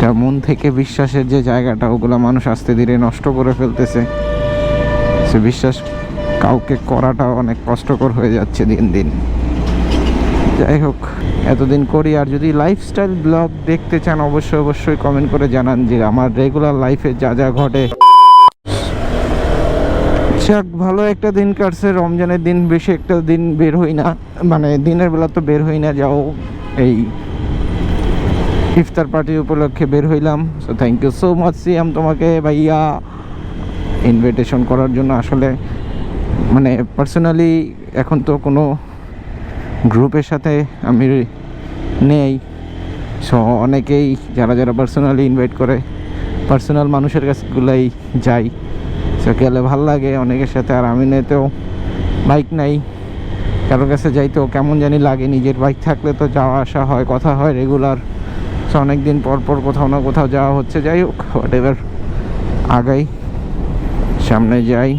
একটা মন থেকে বিশ্বাসের যে জায়গাটা, ওগুলো মানুষ আস্তে ধীরে নষ্ট করে ফেলতেছে। সে বিশ্বাস কাউকে করাটা অনেক কষ্টকর হয়ে যাচ্ছে দিন দিন। যাই হোক, এতদিন করি। আর যদি লাইফস্টাইল ব্লগ দেখতে চান অবশ্যই কমেন্ট করে জানান যে আমার রেগুলার লাইফে যা যা ঘটে। যাক, ভালো একটা দিন কাটছে। রমজানের দিন বেশি একটা দিন বের হই না, মানে দিনের বেলা তো বের হই না, যাও এই ইফতার পার্টি উপলক্ষে বের হইলাম। So thank you so much Siam তোমাকে ভাইয়া ইনভিটেশন করার জন্য। আসলে মানে পার্সোনালি এখন তো কোনো গ্রুপের সাথে আমি নেই। সো অনেকেই যারা পার্সোনালি ইনভাইট করে, পার্সোনাল মানুষের কাছগুলাই যাই। সো গেলে ভাল লাগে অনেকের সাথে। আর আমি নেতেও বাইক নাই, কারোর কাছে যাইতেও কেমন জানি লাগে। নিজের বাইক থাকলে তো যাওয়া আসা হয়, কথা হয় রেগুলার। সো অনেকদিন পর কোথাও না কোথাও যাওয়া হচ্ছে। যাই হোক, হোয়াট এভার, আগাই, সামনে যাই,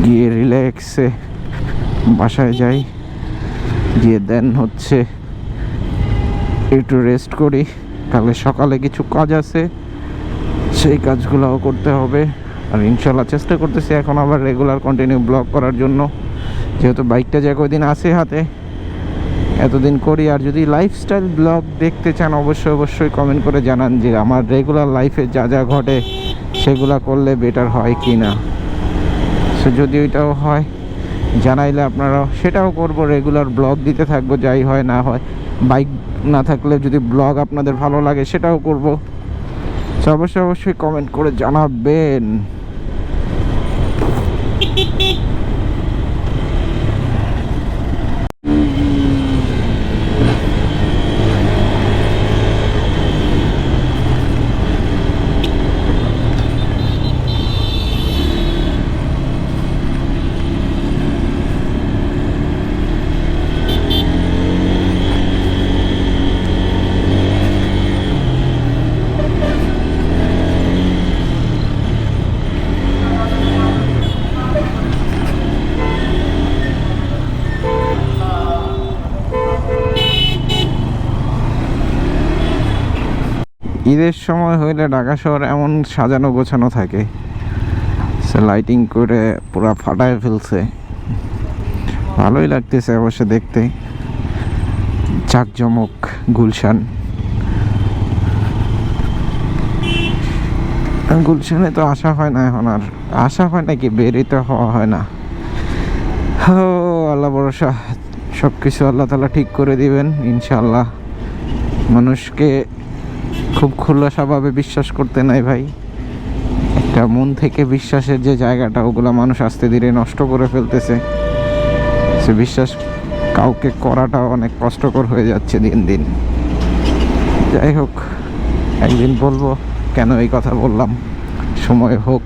গিয়ে রিল্যাক্সে বাসায় যাই, গিয়ে দেন হচ্ছে একটু রেস্ট করি। কালকে সকালে কিছু কাজ আছে, সেই কাজগুলোও করতে হবে। আর ইনশাল্লাহ চেষ্টা করতেছি এখন আবার রেগুলার কন্টিনিউ ব্লগ করার জন্য, যেহেতু বাইকটা যে কয়দিন আছে হাতে, এতদিন করি। আর যদি লাইফস্টাইল ব্লগ দেখতে চান অবশ্যই কমেন্ট করে জানান যে আমার রেগুলার লাইফে যা যা ঘটে সেগুলো করলে বেটার হয় কি না। সো যদি ওইটাও হয় জানাইলে আপনারাও সেটাও করব, রেগুলার ব্লগ দিতে থাকবো, যাই হয় না হয়। বাইক না থাকলে যদি ব্লগ আপনাদের ভালো লাগে সেটাও করব। সো অবশ্যই কমেন্ট করে জানাবেন। ঈদের সময় হইলে ঢাকা শহর এমন সাজানো গোছানো থাকে, সে লাইটিং করে পুরা ফাটায় ফেলছে। ভালোই লাগতেছে অবশ্য দেখতে, জাঁকজমক গুলশান। গুলশানে তো আসা হয় না এখন, আর আসা হয় নাকি, বেরিতে হওয়া হয় না। ও আল্লাহ ভরসা, সব কিছু আল্লাহ তাআলা ঠিক করে দিবেন ইনশাআল্লাহ। মানুষকে খুব খোলাসাভাবে বিশ্বাস করতে নাই ভাই। একটা মন থেকে বিশ্বাসের যে জায়গাটা, ওগুলো মানুষ আস্তে ধীরে নষ্ট করে ফেলতেছে। সে বিশ্বাস কাউকে করাটা অনেক কষ্টকর হয়ে যাচ্ছে দিন দিন। যাই হোক, একদিন বলবো কেন এই কথা বললাম, সময় হোক।